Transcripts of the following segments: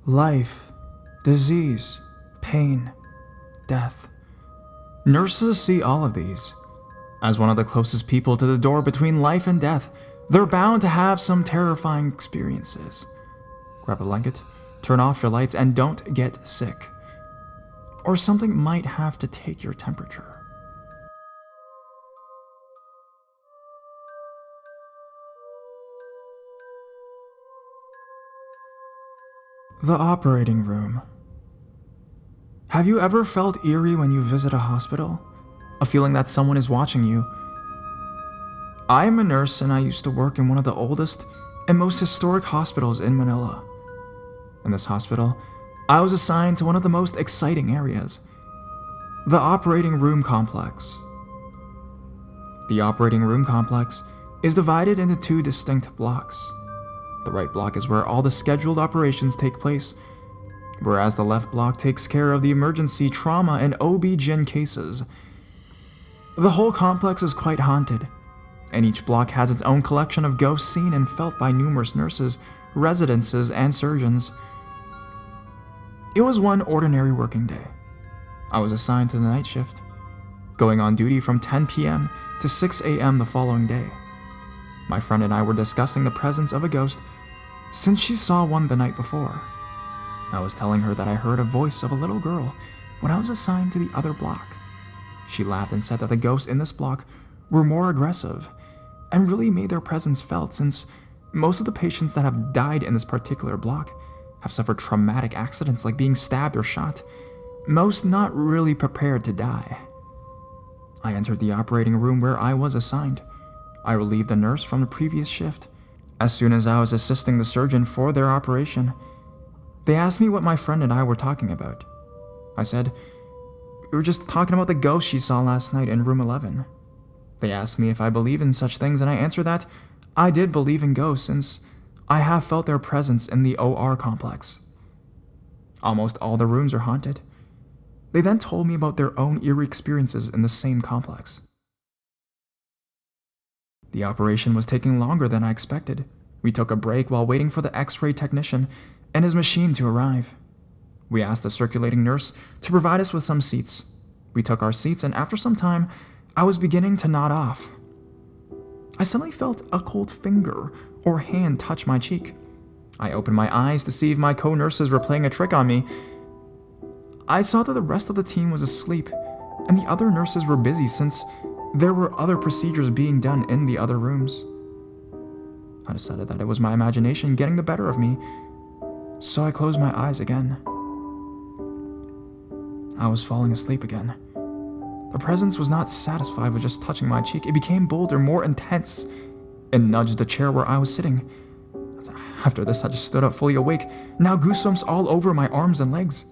Life, disease, pain, death. Nurses see all of these. As one of the closest people to the door between life and death, they're bound to have some terrifying experiences. Grab a blanket, turn off your lights, and don't get sick. Or something might have to take your temperature. The operating room. Have you ever felt eerie when you visit a hospital? A feeling that someone is watching you? I am a nurse and I used to work in one of the oldest and most historic hospitals in Manila. In this hospital, I was assigned to one of the most exciting areas, the operating room complex. The operating room complex is divided into two distinct blocks. The right block is where all the scheduled operations take place, whereas the left block takes care of the emergency, trauma, and OB-GYN cases. The whole complex is quite haunted, and each block has its own collection of ghosts seen and felt by numerous nurses, residents, and surgeons. It was one ordinary working day. I was assigned to the night shift, going on duty from 10 p.m. to 6 a.m. the following day. My friend and I were discussing the presence of a ghost since she saw one the night before. I was telling her that I heard a voice of a little girl when I was assigned to the other block. She laughed and said that the ghosts in this block were more aggressive and really made their presence felt, since most of the patients that have died in this particular block have suffered traumatic accidents like being stabbed or shot, most not really prepared to die. I entered the operating room where I was assigned. I relieved a nurse from the previous shift. As soon as I was assisting the surgeon for their operation, they asked me what my friend and I were talking about. I said, "We were just talking about the ghost she saw last night in room 11. They asked me if I believe in such things, and I answered that I did believe in ghosts since I have felt their presence in the OR complex. Almost all the rooms are haunted. They then told me about their own eerie experiences in the same complex. The operation was taking longer than I expected. We took a break while waiting for the X-ray technician and his machine to arrive. We asked the circulating nurse to provide us with some seats. We took our seats, and after some time, I was beginning to nod off. I suddenly felt a cold finger or hand touch my cheek. I opened my eyes to see if my co-nurses were playing a trick on me. I saw that the rest of the team was asleep, and the other nurses were busy since there were other procedures being done in the other rooms. I decided that it was my imagination getting the better of me, so I closed my eyes again. I was falling asleep again. The presence was not satisfied with just touching my cheek. It became bolder, more intense, and nudged the chair where I was sitting. After this, I just stood up fully awake, now goosebumps all over my arms and legs.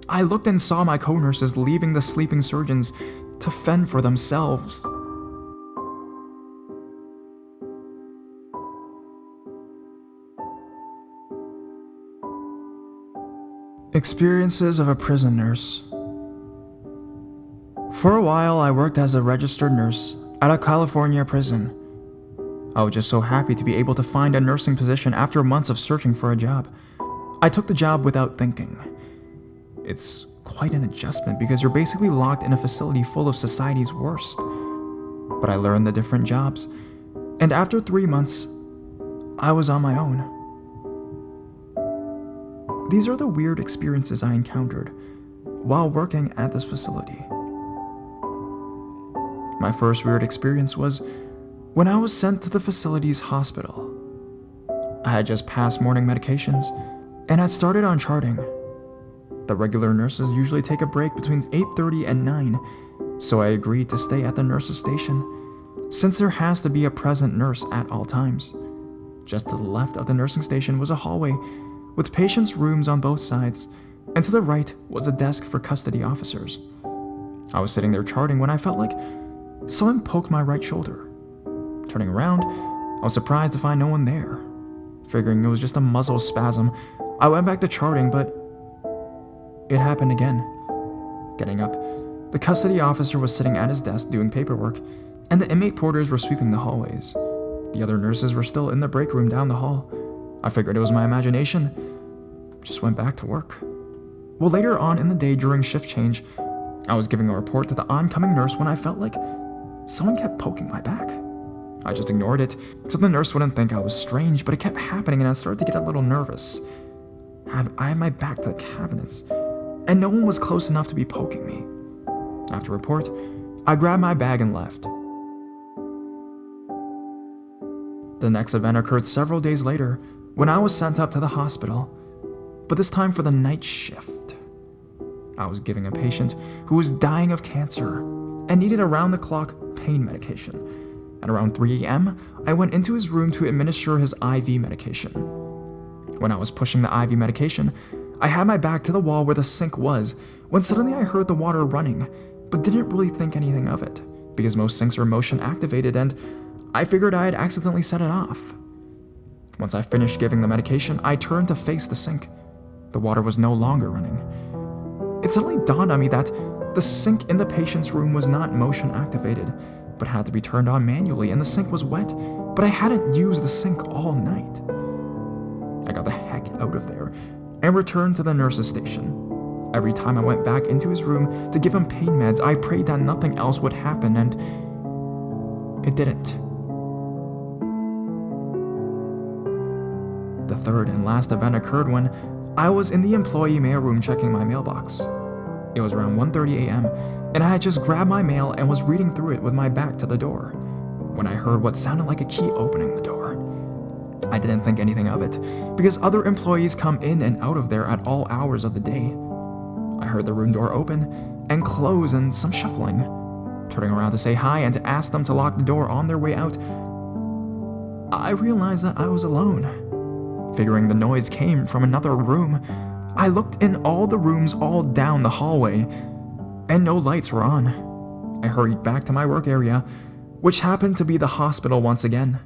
I looked and saw my co-nurses leaving the sleeping surgeons to fend for themselves. Experiences of a prison nurse. For a while, I worked as a registered nurse at a California prison. I was just so happy to be able to find a nursing position after months of searching for a job. I took the job without thinking. It's quite an adjustment because you're basically locked in a facility full of society's worst. But I learned the different jobs, and after 3 months, I was on my own. These are the weird experiences I encountered while working at this facility. My first weird experience was when I was sent to the facility's hospital. I had just passed morning medications and had started on charting. The regular nurses usually take a break between 8:30 and 9, so I agreed to stay at the nurse's station, since there has to be a present nurse at all times. Just to the left of the nursing station was a hallway with patients' rooms on both sides, and to the right was a desk for custody officers. I was sitting there charting when I felt like someone poked my right shoulder. Turning around, I was surprised to find no one there. Figuring it was just a muscle spasm, I went back to charting, but it happened again. Getting up, the custody officer was sitting at his desk doing paperwork, and the inmate porters were sweeping the hallways. The other nurses were still in the break room down the hall. I figured it was my imagination, just went back to work. Well, later on in the day during shift change, I was giving a report to the oncoming nurse when I felt like someone kept poking my back. I just ignored it, so the nurse wouldn't think I was strange, but it kept happening and I started to get a little nervous. I had my back to the cabinets, and no one was close enough to be poking me. After report, I grabbed my bag and left. The next event occurred several days later when I was sent up to the hospital, but this time for the night shift. I was giving a patient who was dying of cancer and needed around-the-clock pain medication. At around 3 a.m., I went into his room to administer his IV medication. When I was pushing the IV medication, I had my back to the wall where the sink was when suddenly I heard the water running, but didn't really think anything of it because most sinks are motion activated and I figured I had accidentally set it off. Once I finished giving the medication, I turned to face the sink. The water was no longer running. It suddenly dawned on me that the sink in the patient's room was not motion activated, but had to be turned on manually, and the sink was wet, but I hadn't used the sink all night. I got the heck out of there and returned to the nurse's station. Every time I went back into his room to give him pain meds, I prayed that nothing else would happen, and it didn't. The third and last event occurred when I was in the employee mail room checking my mailbox. It was around 1:30 a.m., and I had just grabbed my mail and was reading through it with my back to the door when I heard what sounded like a key opening the door. I didn't think anything of it, because other employees come in and out of there at all hours of the day. I heard the room door open and close and some shuffling. Turning around to say hi and to ask them to lock the door on their way out, I realized that I was alone. Figuring the noise came from another room, I looked in all the rooms all down the hallway, and no lights were on. I hurried back to my work area, which happened to be the hospital once again.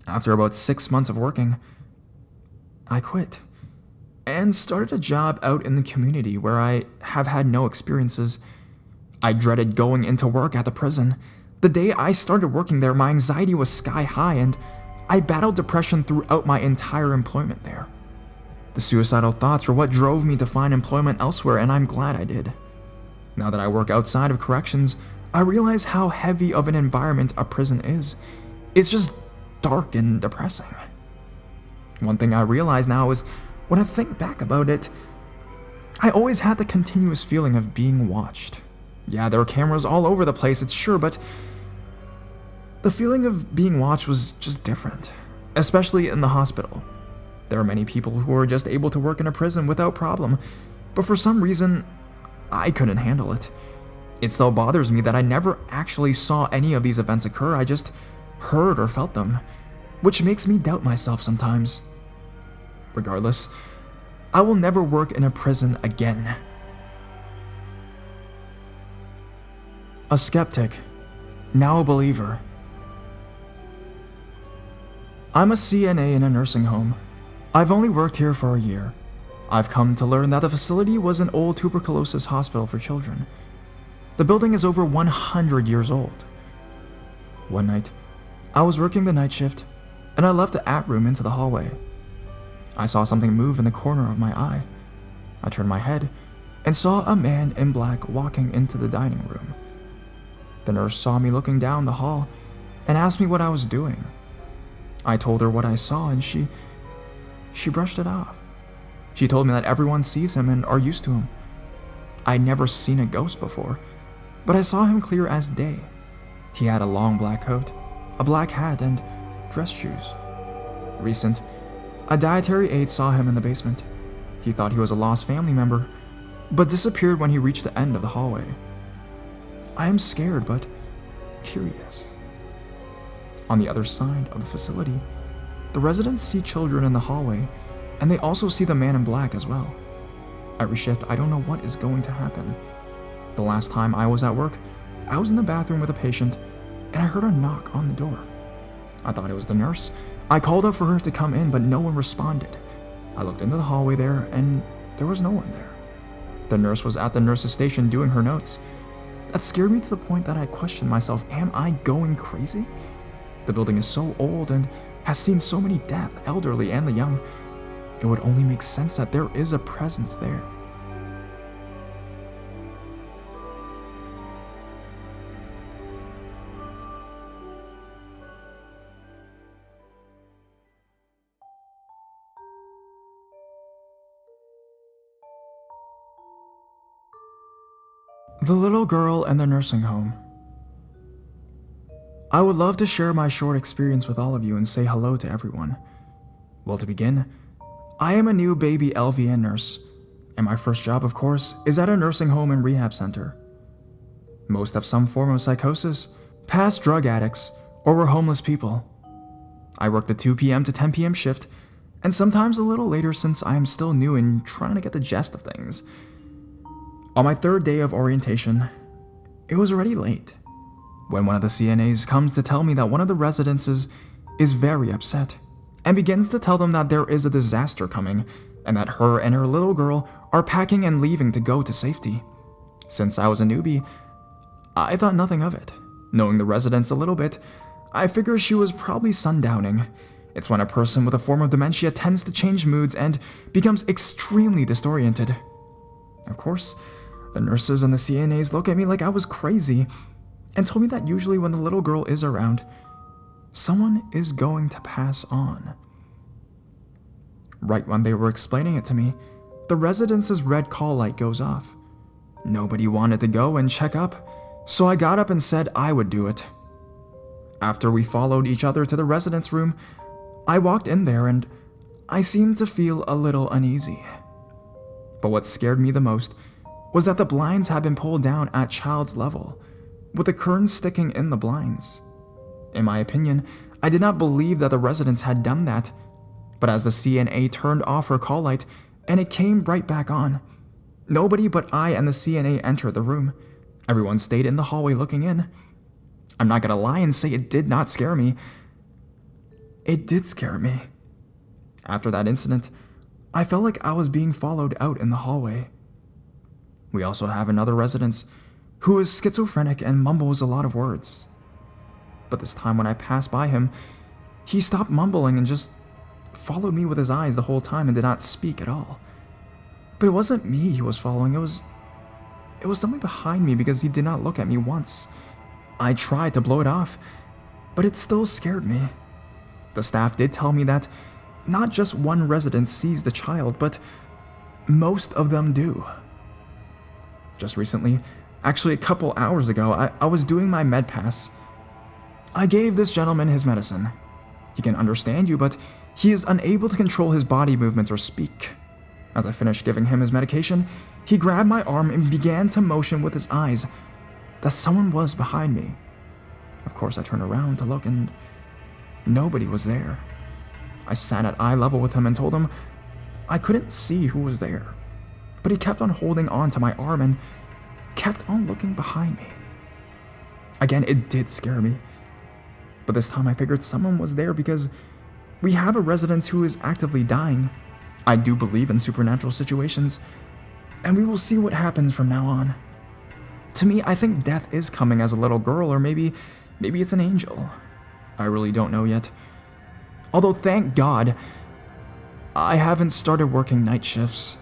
After about 6 months of working, I quit and started a job out in the community where I have had no experiences. I dreaded going into work at the prison. The day I started working there, my anxiety was sky high and I battled depression throughout my entire employment there. The suicidal thoughts were what drove me to find employment elsewhere, and I'm glad I did. Now that I work outside of corrections, I realize how heavy of an environment a prison is. It's just dark and depressing. One thing I realize now is, when I think back about it, I always had the continuous feeling of being watched. Yeah, there are cameras all over the place, it's sure, but the feeling of being watched was just different, especially in the hospital. There are many people who are just able to work in a prison without problem, but for some reason, I couldn't handle it. It still bothers me that I never actually saw any of these events occur, I just heard or felt them, which makes me doubt myself sometimes. Regardless, I will never work in a prison again. A skeptic, now a believer. I'm a CNA in a nursing home. I've only worked here for a year. I've come to learn that the facility was an old tuberculosis hospital for children. The building is over 100 years old. One night, I was working the night shift, and I left the app room into the hallway. I saw something move in the corner of my eye. I turned my head and saw a man in black walking into the dining room. The nurse saw me looking down the hall and asked me what I was doing. I told her what I saw, and she brushed it off. She told me that everyone sees him and are used to him. I'd never seen a ghost before, but I saw him clear as day. He had a long black coat, a black hat, and dress shoes. A dietary aide saw him in the basement. He thought he was a lost family member, but disappeared when he reached the end of the hallway. I am scared, but curious. On the other side of the facility, the residents see children in the hallway, and they also see the man in black as well. Every shift, I don't know what is going to happen. The last time I was at work, I was in the bathroom with a patient, and I heard a knock on the door. I thought it was the nurse. I called out for her to come in, but no one responded. I looked into the hallway there, and there was no one there. The nurse was at the nurse's station doing her notes. That scared me to the point that I questioned myself, am I going crazy? The building is so old and has seen so many death, elderly and the young. It would only make sense that there is a presence there. The little girl and the nursing home. I would love to share my short experience with all of you and say hello to everyone. Well, to begin, I am a new baby LVN nurse, and my first job, of course, is at a nursing home and rehab center. Most have some form of psychosis, past drug addicts, or were homeless people. I work the 2 p.m. to 10 p.m. shift, and sometimes a little later since I am still new and trying to get the gist of things. On my third day of orientation, it was already late when one of the CNAs comes to tell me that one of the residences is very upset and begins to tell them that there is a disaster coming and that her and her little girl are packing and leaving to go to safety. Since I was a newbie, I thought nothing of it. Knowing the residents a little bit, I figured she was probably sundowning. It's when a person with a form of dementia tends to change moods and becomes extremely disoriented. Of course, the nurses and the CNAs look at me like I was crazy and told me that usually when the little girl is around, someone is going to pass on. Right when they were explaining it to me, the residence's red call light goes off. Nobody wanted to go and check up, so I got up and said I would do it. After we followed each other to the residence room, I walked in there and I seemed to feel a little uneasy. But what scared me the most was that the blinds had been pulled down at child's level, with the curtains sticking in the blinds. In my opinion, I did not believe that the residents had done that, but as the CNA turned off her call light and it came right back on, nobody but I and the CNA entered the room. Everyone stayed in the hallway looking in. I'm not gonna lie and say it did not scare me. It did scare me. After that incident, I felt like I was being followed out in the hallway. We also have another resident who is schizophrenic and mumbles a lot of words. But this time when I passed by him, he stopped mumbling and just followed me with his eyes the whole time and did not speak at all. But it wasn't me he was following, it was something behind me because he did not look at me once. I tried to blow it off, but it still scared me. The staff did tell me that not just one resident sees the child, but most of them do. Just recently, actually a couple hours ago, I was doing my med pass. I gave this gentleman his medicine. He can understand you, but he is unable to control his body movements or speak. As I finished giving him his medication, he grabbed my arm and began to motion with his eyes that someone was behind me. Of course, I turned around to look and nobody was there. I sat at eye level with him and told him I couldn't see who was there. But he kept on holding on to my arm and kept on looking behind me. Again, it did scare me. But this time I figured someone was there because we have a resident who is actively dying. I do believe in supernatural situations, and we will see what happens from now on. To me, I think death is coming as a little girl, or maybe it's an angel. I really don't know yet. Although thank God, I haven't started working night shifts.